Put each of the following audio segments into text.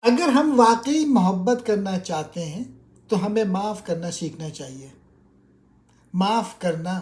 اگر ہم واقعی محبت کرنا چاہتے ہیں تو ہمیں معاف کرنا سیکھنا چاہیے۔ معاف کرنا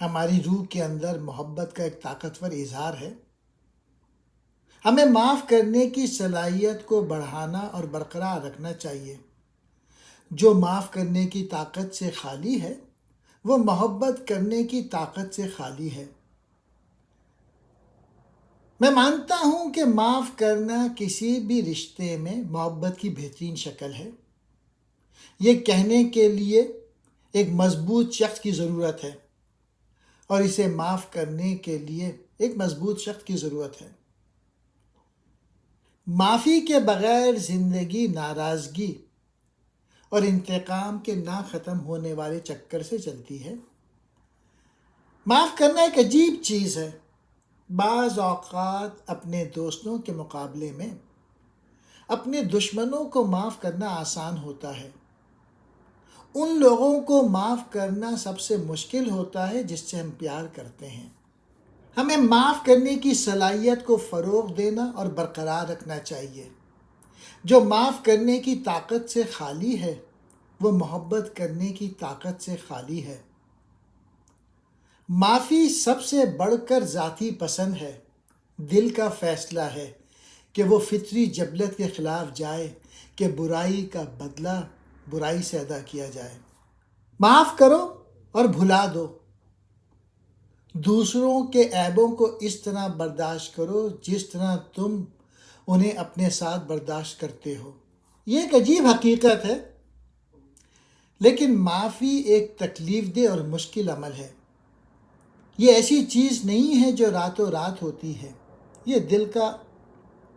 ہماری روح کے اندر محبت کا ایک طاقتور اظہار ہے۔ ہمیں معاف کرنے کی صلاحیت کو بڑھانا اور برقرار رکھنا چاہیے۔ جو معاف کرنے کی طاقت سے خالی ہے وہ محبت کرنے کی طاقت سے خالی ہے۔ میں مانتا ہوں کہ معاف کرنا کسی بھی رشتے میں محبت کی بہترین شکل ہے۔ یہ کہنے کے لیے ایک مضبوط شخص کی ضرورت ہے اور اسے معاف کرنے کے لیے ایک مضبوط شخص کی ضرورت ہے۔ معافی کے بغیر زندگی ناراضگی اور انتقام کے نہ ختم ہونے والے چکر سے چلتی ہے۔ معاف کرنا ایک عجیب چیز ہے۔ بعض اوقات اپنے دوستوں کے مقابلے میں اپنے دشمنوں کو معاف کرنا آسان ہوتا ہے۔ ان لوگوں کو معاف کرنا سب سے مشکل ہوتا ہے جس سے ہم پیار کرتے ہیں۔ ہمیں معاف کرنے کی صلاحیت کو فروغ دینا اور برقرار رکھنا چاہیے۔ جو معاف کرنے کی طاقت سے خالی ہے وہ محبت کرنے کی طاقت سے خالی ہے۔ معافی سب سے بڑھ کر ذاتی پسند ہے۔ دل کا فیصلہ ہے کہ وہ فطری جبلت کے خلاف جائے کہ برائی کا بدلہ برائی سے ادا کیا جائے۔ معاف کرو اور بھلا دو۔ دوسروں کے عیبوں کو اس طرح برداشت کرو جس طرح تم انہیں اپنے ساتھ برداشت کرتے ہو۔ یہ ایک عجیب حقیقت ہے، لیکن معافی ایک تکلیف دہ اور مشکل عمل ہے۔ یہ ایسی چیز نہیں ہے جو راتوں رات ہوتی ہے، یہ دل کا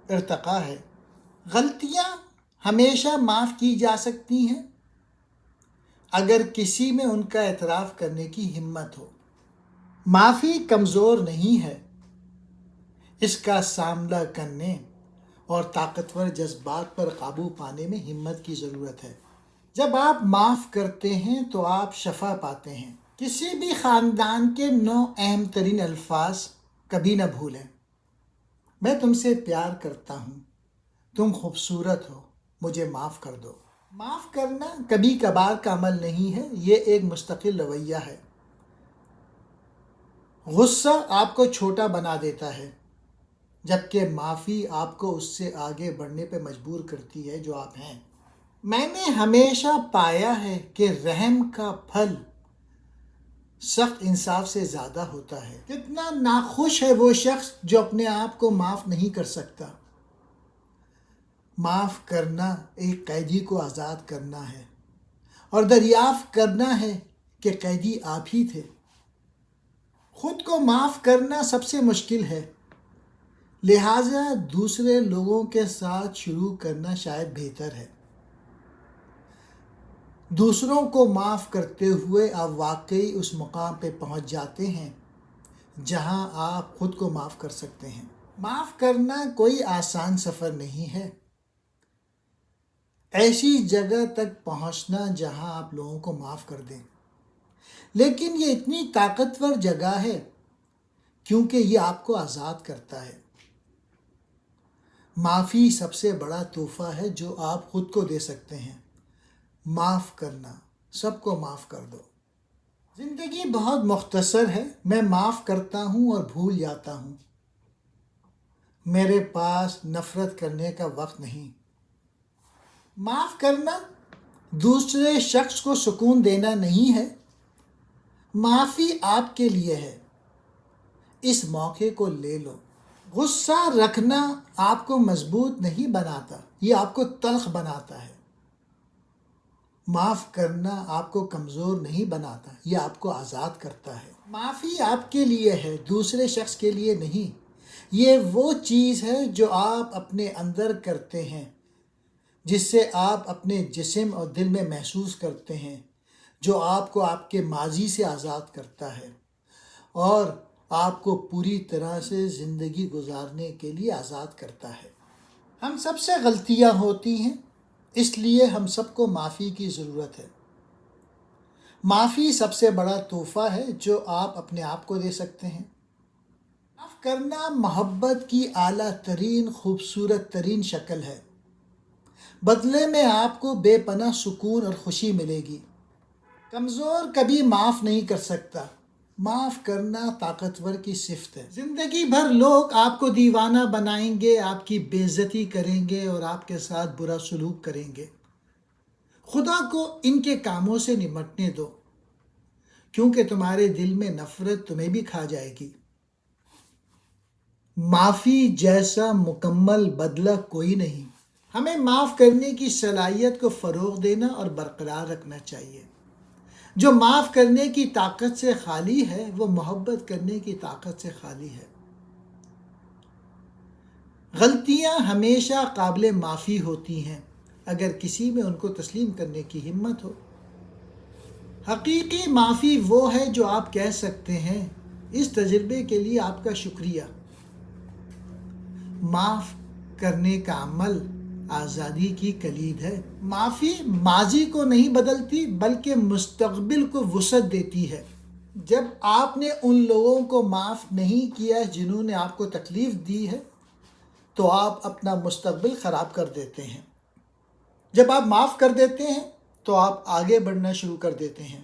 ارتقاء ہے۔ غلطیاں ہمیشہ معاف کی جا سکتی ہیں اگر کسی میں ان کا اعتراف کرنے کی ہمت ہو۔ معافی کمزور نہیں ہے، اس کا سامنا کرنے اور طاقتور جذبات پر قابو پانے میں ہمت کی ضرورت ہے۔ جب آپ معاف کرتے ہیں تو آپ شفا پاتے ہیں۔ کسی بھی خاندان کے 9 اہم ترین الفاظ کبھی نہ بھولیں۔ میں تم سے پیار کرتا ہوں، تم خوبصورت ہو، مجھے معاف کر دو۔ معاف کرنا کبھی کبھار کا عمل نہیں ہے، یہ ایک مستقل رویہ ہے۔ غصہ آپ کو چھوٹا بنا دیتا ہے، جبکہ معافی آپ کو اس سے آگے بڑھنے پہ مجبور کرتی ہے جو آپ ہیں۔ میں نے ہمیشہ پایا ہے کہ رحم کا پھل سخت انصاف سے زیادہ ہوتا ہے۔ کتنا ناخوش ہے وہ شخص جو اپنے آپ کو معاف نہیں کر سکتا۔ معاف کرنا ایک قیدی کو آزاد کرنا ہے اور دریافت کرنا ہے کہ قیدی آپ ہی تھے۔ خود کو معاف کرنا سب سے مشکل ہے، لہٰذا دوسرے لوگوں کے ساتھ شروع کرنا شاید بہتر ہے۔ دوسروں کو معاف کرتے ہوئے آپ واقعی اس مقام پہ پہنچ جاتے ہیں جہاں آپ خود کو معاف کر سکتے ہیں۔ معاف کرنا کوئی آسان سفر نہیں ہے۔ ایسی جگہ تک پہنچنا جہاں آپ لوگوں کو معاف کر دیں، لیکن یہ اتنی طاقتور جگہ ہے کیونکہ یہ آپ کو آزاد کرتا ہے۔ معافی سب سے بڑا تحفہ ہے جو آپ خود کو دے سکتے ہیں۔ معاف کرنا، سب کو معاف کر دو۔ زندگی بہت مختصر ہے، میں معاف کرتا ہوں اور بھول جاتا ہوں۔ میرے پاس نفرت کرنے کا وقت نہیں۔ معاف کرنا دوسرے شخص کو سکون دینا نہیں ہے، معافی آپ کے لیے ہے، اس موقع کو لے لو۔ غصہ رکھنا آپ کو مضبوط نہیں بناتا، یہ آپ کو تلخ بناتا ہے۔ معاف کرنا آپ کو کمزور نہیں بناتا، یہ آپ کو آزاد کرتا ہے۔ معافی آپ کے لیے ہے، دوسرے شخص کے لیے نہیں۔ یہ وہ چیز ہے جو آپ اپنے اندر کرتے ہیں، جس سے آپ اپنے جسم اور دل میں محسوس کرتے ہیں، جو آپ کو آپ کے ماضی سے آزاد کرتا ہے اور آپ کو پوری طرح سے زندگی گزارنے کے لیے آزاد کرتا ہے۔ ہم سب سے غلطیاں ہوتی ہیں، اس لیے ہم سب کو معافی کی ضرورت ہے۔ معافی سب سے بڑا تحفہ ہے جو آپ اپنے آپ کو دے سکتے ہیں۔ معاف کرنا محبت کی اعلیٰ ترین خوبصورت ترین شکل ہے۔ بدلے میں آپ کو بے پناہ سکون اور خوشی ملے گی۔ کمزور کبھی معاف نہیں کر سکتا، معاف کرنا طاقتور کی صفت ہے۔ زندگی بھر لوگ آپ کو دیوانہ بنائیں گے، آپ کی بے عزتی کریں گے اور آپ کے ساتھ برا سلوک کریں گے۔ خدا کو ان کے کاموں سے نمٹنے دو، کیونکہ تمہارے دل میں نفرت تمہیں بھی کھا جائے گی۔ معافی جیسا مکمل بدلہ کوئی نہیں۔ ہمیں معاف کرنے کی صلاحیت کو فروغ دینا اور برقرار رکھنا چاہیے۔ جو معاف کرنے کی طاقت سے خالی ہے وہ محبت کرنے کی طاقت سے خالی ہے۔ غلطیاں ہمیشہ قابل معافی ہوتی ہیں اگر کسی میں ان کو تسلیم کرنے کی ہمت ہو۔ حقیقی معافی وہ ہے جو آپ کہہ سکتے ہیں اس تجربے کے لیے آپ کا شکریہ۔ معاف کرنے کا عمل آزادی کی کلید ہے۔ معافی ماضی کو نہیں بدلتی بلکہ مستقبل کو وسعت دیتی ہے۔ جب آپ نے ان لوگوں کو معاف نہیں کیا جنہوں نے آپ کو تکلیف دی ہے تو آپ اپنا مستقبل خراب کر دیتے ہیں۔ جب آپ معاف کر دیتے ہیں تو آپ آگے بڑھنا شروع کر دیتے ہیں۔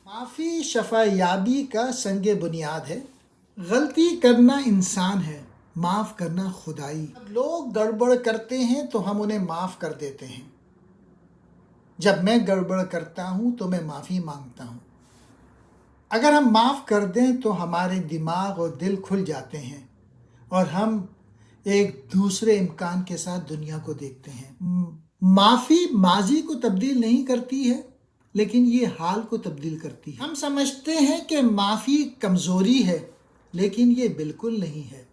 معافی شفا یابی کا سنگ بنیاد ہے۔ غلطی کرنا انسان ہے، معاف کرنا خدائی۔ جب لوگ گڑبڑ کرتے ہیں تو ہم انہیں معاف کر دیتے ہیں۔ جب میں گڑبڑ کرتا ہوں تو میں معافی مانگتا ہوں۔ اگر ہم معاف کر دیں تو ہمارے دماغ اور دل کھل جاتے ہیں اور ہم ایک دوسرے امکان کے ساتھ دنیا کو دیکھتے ہیں۔ معافی ماضی کو تبدیل نہیں کرتی ہے لیکن یہ حال کو تبدیل کرتی ہے۔ ہم سمجھتے ہیں کہ معافی کمزوری ہے لیکن یہ بالکل نہیں ہے۔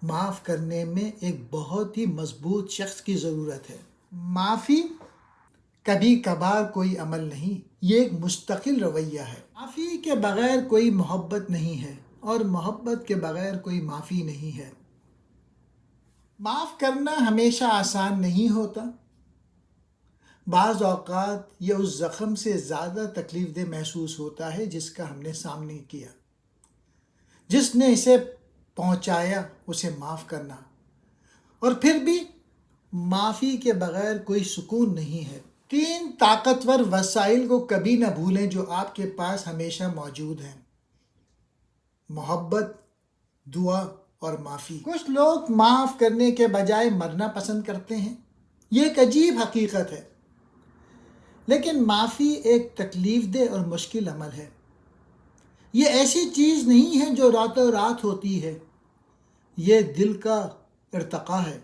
معاف کرنے میں ایک بہت ہی مضبوط شخص کی ضرورت ہے۔ معافی کبھی کبھار کوئی عمل نہیں، یہ ایک مستقل رویہ ہے۔ معافی کے بغیر کوئی محبت نہیں ہے اور محبت کے بغیر کوئی معافی نہیں ہے۔ معاف کرنا ہمیشہ آسان نہیں ہوتا۔ بعض اوقات یہ اس زخم سے زیادہ تکلیف دہ محسوس ہوتا ہے جس کا ہم نے سامنے کیا۔ جس نے اسے پہنچایا اسے معاف کرنا، اور پھر بھی معافی کے بغیر کوئی سکون نہیں ہے۔ 3 طاقتور وسائل کو کبھی نہ بھولیں جو آپ کے پاس ہمیشہ موجود ہیں: محبت، دعا اور معافی۔ کچھ لوگ معاف کرنے کے بجائے مرنا پسند کرتے ہیں۔ یہ ایک عجیب حقیقت ہے، لیکن معافی ایک تکلیف دہ اور مشکل عمل ہے۔ یہ ایسی چیز نہیں ہے جو راتوں رات ہوتی ہے، یہ دل کا ارتقا ہے۔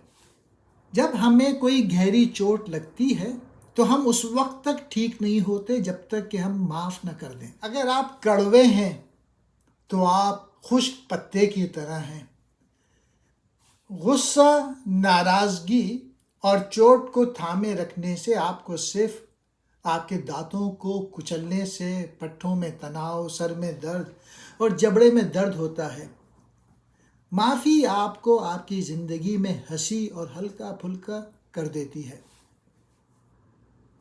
جب ہمیں کوئی گہری چوٹ لگتی ہے تو ہم اس وقت تک ٹھیک نہیں ہوتے جب تک کہ ہم معاف نہ کر دیں۔ اگر آپ کڑوے ہیں تو آپ خشک پتے کی طرح ہیں۔ غصہ، ناراضگی اور چوٹ کو تھامے رکھنے سے آپ کو صرف آپ کے دانتوں کو کچلنے سے پٹھوں میں تناؤ، سر میں درد اور جبڑے میں درد ہوتا ہے۔ معافی آپ کو آپ کی زندگی میں ہنسی اور ہلکا پھلکا کر دیتی ہے۔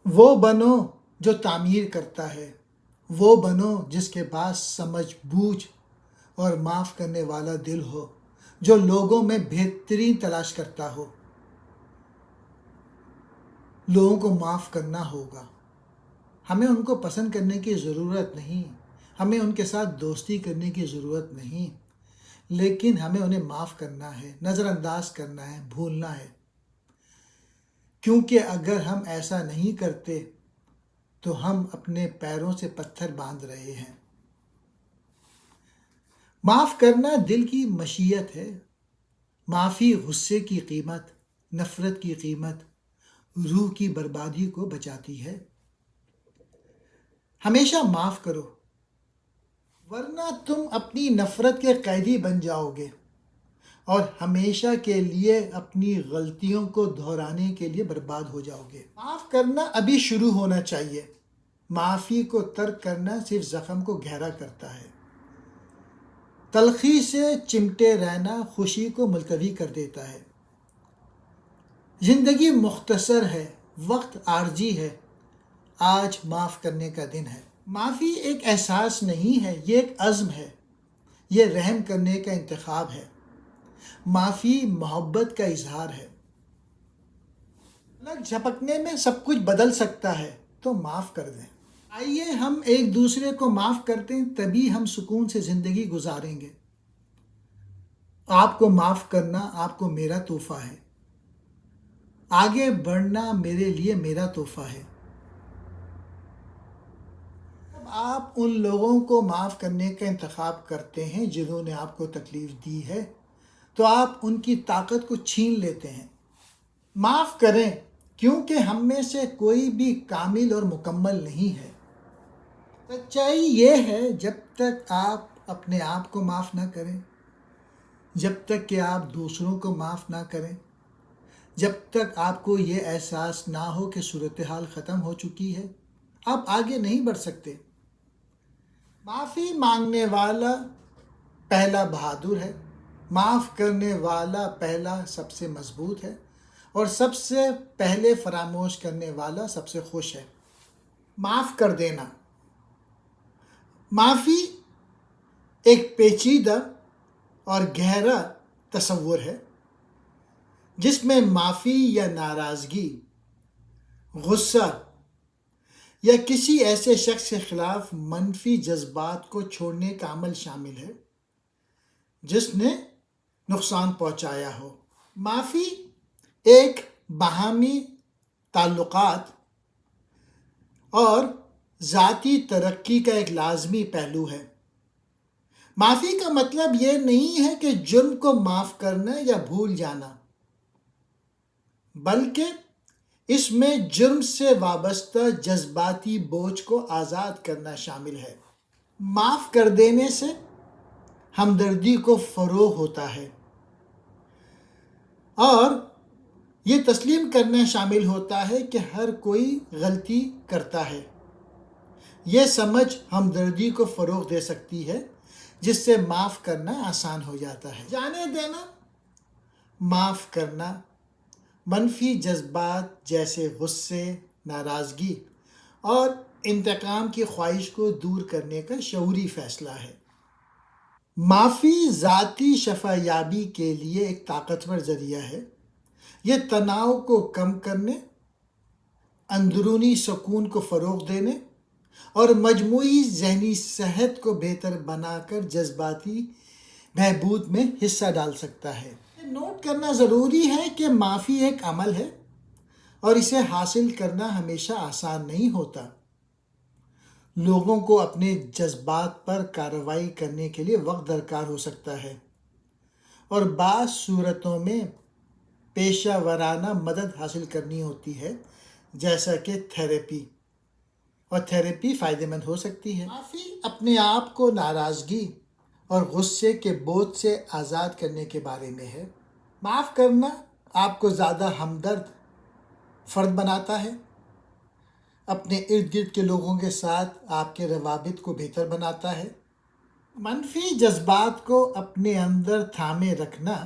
وہ بنو جو تعمیر کرتا ہے، وہ بنو جس کے پاس سمجھ بوجھ اور معاف کرنے والا دل ہو، جو لوگوں میں بہترین تلاش کرتا ہو۔ لوگوں کو معاف کرنا ہوگا۔ ہمیں ان کو پسند کرنے کی ضرورت نہیں، ہمیں ان کے ساتھ دوستی کرنے کی ضرورت نہیں، لیکن ہمیں انہیں معاف کرنا ہے، نظر انداز کرنا ہے، بھولنا ہے۔ کیونکہ اگر ہم ایسا نہیں کرتے تو ہم اپنے پیروں سے پتھر باندھ رہے ہیں۔ معاف کرنا دل کی مشیت ہے۔ معافی غصے کی قیمت، نفرت کی قیمت، روح کی بربادی کو بچاتی ہے۔ ہمیشہ معاف کرو، ورنہ تم اپنی نفرت کے قیدی بن جاؤ گے اور ہمیشہ کے لیے اپنی غلطیوں کو دہرانے کے لیے برباد ہو جاؤ گے۔ معاف کرنا ابھی شروع ہونا چاہیے۔ معافی کو ترک کرنا صرف زخم کو گہرا کرتا ہے۔ تلخی سے چمٹے رہنا خوشی کو ملتوی کر دیتا ہے۔ زندگی مختصر ہے، وقت عارضی ہے، آج معاف کرنے کا دن ہے۔ معافی ایک احساس نہیں ہے، یہ ایک عزم ہے، یہ رحم کرنے کا انتخاب ہے۔ معافی محبت کا اظہار ہے۔ پلک جھپکنے میں سب کچھ بدل سکتا ہے، تو معاف کر دیں۔ آئیے ہم ایک دوسرے کو معاف کر دیں، تبھی ہم سکون سے زندگی گزاریں گے۔ آپ کو معاف کرنا آپ کو میرا تحفہ ہے، آگے بڑھنا میرے لیے میرا تحفہ ہے۔ جب آپ ان لوگوں کو معاف کرنے کا انتخاب کرتے ہیں جنہوں نے آپ کو تکلیف دی ہے، تو آپ ان کی طاقت کو چھین لیتے ہیں۔ معاف کریں، کیونکہ ہم میں سے کوئی بھی کامل اور مکمل نہیں ہے۔ سچائی یہ ہے، جب تک آپ اپنے آپ کو معاف نہ کریں، جب تک کہ آپ دوسروں کو معاف نہ کریں، جب تک آپ کو یہ احساس نہ ہو کہ صورتحال ختم ہو چکی ہے، آپ آگے نہیں بڑھ سکتے۔ معافی مانگنے والا پہلا بہادر ہے، معاف کرنے والا پہلا سب سے مضبوط ہے، اور سب سے پہلے فراموش کرنے والا سب سے خوش ہے۔ معاف کر دینا۔ معافی ایک پیچیدہ اور گہرا تصور ہے، جس میں معافی یا ناراضگی، غصہ یا کسی ایسے شخص کے خلاف منفی جذبات کو چھوڑنے کا عمل شامل ہے جس نے نقصان پہنچایا ہو۔ معافی ایک باہمی تعلقات اور ذاتی ترقی کا ایک لازمی پہلو ہے۔ معافی کا مطلب یہ نہیں ہے کہ جرم کو معاف کرنا یا بھول جانا، بلکہ اس میں جرم سے وابستہ جذباتی بوجھ کو آزاد کرنا شامل ہے۔ معاف کر دینے سے ہمدردی کو فروغ ہوتا ہے، اور یہ تسلیم کرنا شامل ہوتا ہے کہ ہر کوئی غلطی کرتا ہے۔ یہ سمجھ ہمدردی کو فروغ دے سکتی ہے، جس سے معاف کرنا آسان ہو جاتا ہے۔ جانے دینا، معاف کرنا منفی جذبات جیسے غصے، ناراضگی اور انتقام کی خواہش کو دور کرنے کا شعوری فیصلہ ہے۔ معافی ذاتی شفا یابی کے لیے ایک طاقتور ذریعہ ہے۔ یہ تناؤ کو کم کرنے، اندرونی سکون کو فروغ دینے اور مجموعی ذہنی صحت کو بہتر بنا کر جذباتی بہبود میں حصہ ڈال سکتا ہے۔ نوٹ کرنا ضروری ہے کہ معافی ایک عمل ہے، اور اسے حاصل کرنا ہمیشہ آسان نہیں ہوتا۔ لوگوں کو اپنے جذبات پر کارروائی کرنے کے لیے وقت درکار ہو سکتا ہے، اور بعض صورتوں میں پیشہ ورانہ مدد حاصل کرنی ہوتی ہے، جیسا کہ تھیراپی، اور تھیراپی فائدہ مند ہو سکتی ہے۔ معافی اپنے آپ کو ناراضگی اور غصے کے بوجھ سے آزاد کرنے کے بارے میں ہے۔ معاف کرنا آپ کو زیادہ ہمدرد فرد بناتا ہے، اپنے ارد گرد کے لوگوں کے ساتھ آپ کے روابط کو بہتر بناتا ہے۔ منفی جذبات کو اپنے اندر تھامے رکھنا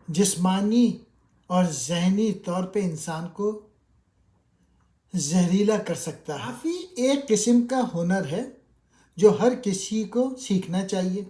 جسمانی اور ذہنی طور پہ انسان کو زہریلا کر سکتا ہے۔ معافی ایک قسم کا ہنر ہے جو ہر کسی کو سیکھنا چاہیے۔